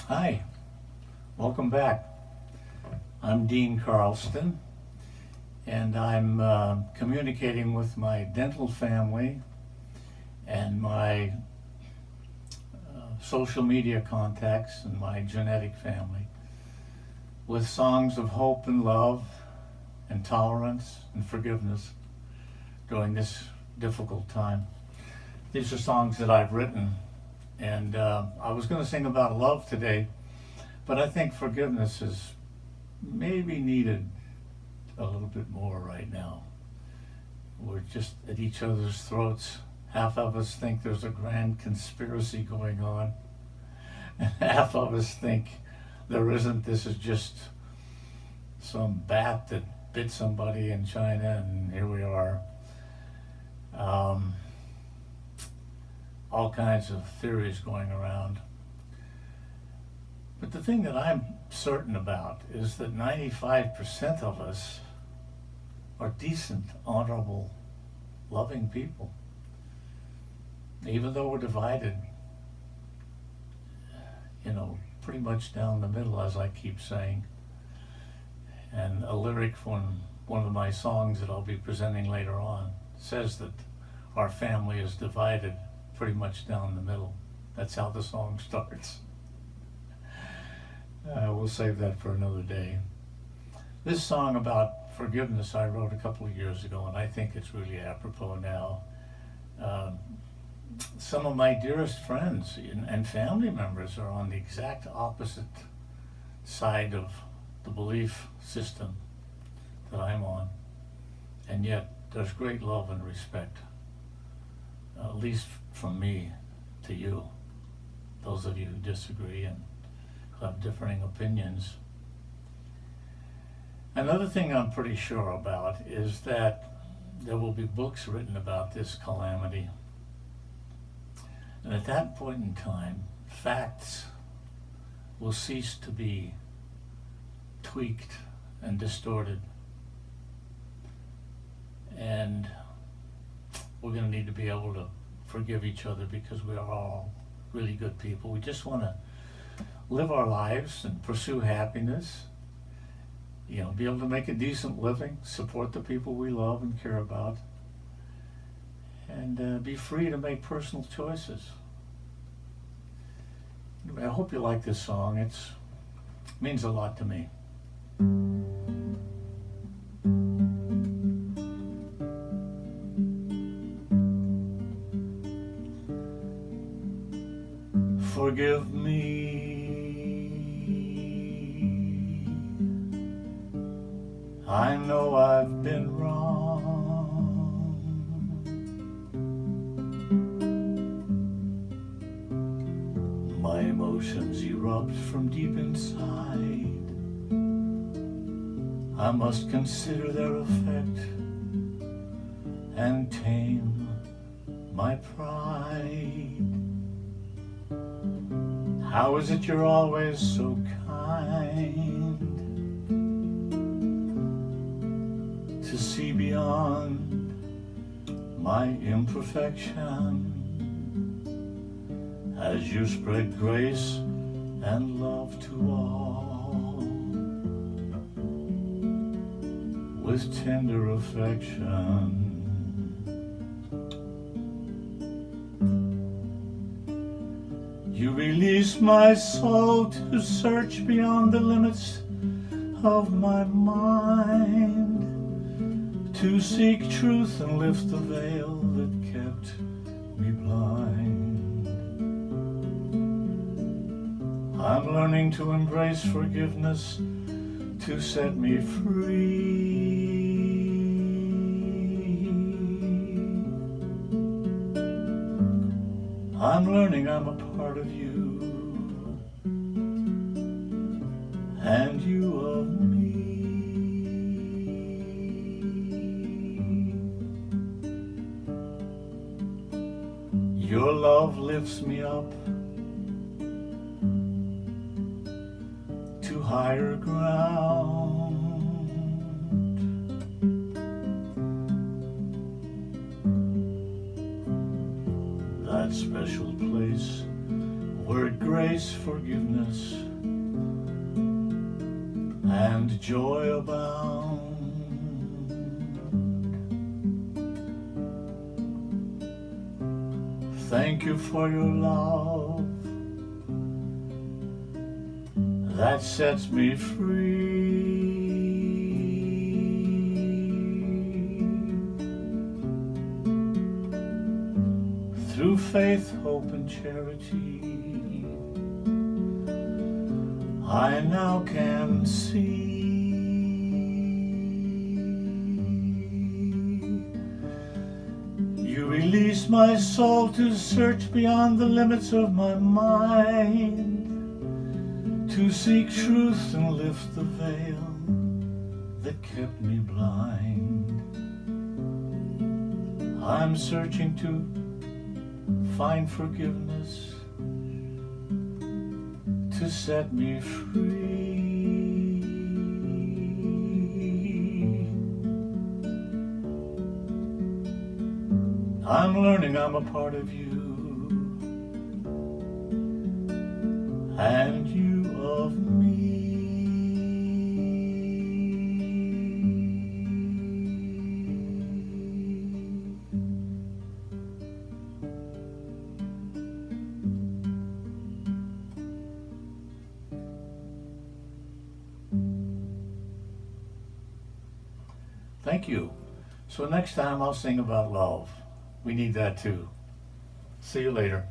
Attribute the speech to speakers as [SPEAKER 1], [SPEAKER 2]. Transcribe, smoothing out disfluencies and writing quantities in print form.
[SPEAKER 1] Hi, welcome back. I'm Dean Carlston, and I'm communicating with my dental family and my social media contacts and my genetic family with songs of hope and love and tolerance and forgiveness during this difficult time. These are songs that I've written, and I was going to sing about love today, but I think forgiveness is maybe needed a little bit more right now. We're just at each other's throats. Half of us think there's a grand conspiracy going on, and half of us think there isn't. This is just some bat that bit somebody in China, and here we are. All kinds of theories going around. But the thing that I'm certain about is that 95% of us are decent, honorable, loving people. Even though we're divided, pretty much down the middle, as I keep saying. And a lyric from one of my songs that I'll be presenting later on says that our family is divided pretty much down the middle. That's how the song starts. We'll save that for another day. This song about forgiveness I wrote a couple of years ago, and I think it's really apropos now. Some of my dearest friends and family members are on the exact opposite side of the belief system that I'm on, and yet there's great love and respect, at least from me to you, those of you who disagree and have differing opinions. Another thing I'm pretty sure about is that there will be books written about this calamity. And at that point in time, facts will cease to be tweaked and distorted. And we're going to need to be able to forgive each other because we are all really good people. We just want to live our lives and pursue happiness, be able to make a decent living, support the people we love and care about, and be free to make personal choices. Anyway, I hope you like this song. It means a lot to me. Forgive me, I know I've been wrong. My emotions erupt from deep inside. I must consider their effect and tame my pride. How is it you're always so kind to see beyond my imperfection as you spread grace and love to all with tender affection? You release my soul to search beyond the limits of my mind, to seek truth and lift the veil that kept me blind. I'm learning to embrace forgiveness to set me free. I'm learning I'm a part of you, and you of me. Your love lifts me up to higher ground. That special place where grace grace, forgiveness, and joy abound. Thank you for your love that sets me free. Through faith, hope, and charity, I now can see you release my soul to search beyond the limits of my mind, to seek truth and lift the veil that kept me blind. I'm searching to find forgiveness to set me free. I'm learning I'm a part of you, and you of me. Thank you. So next time I'll sing about love. We need that too. See you later.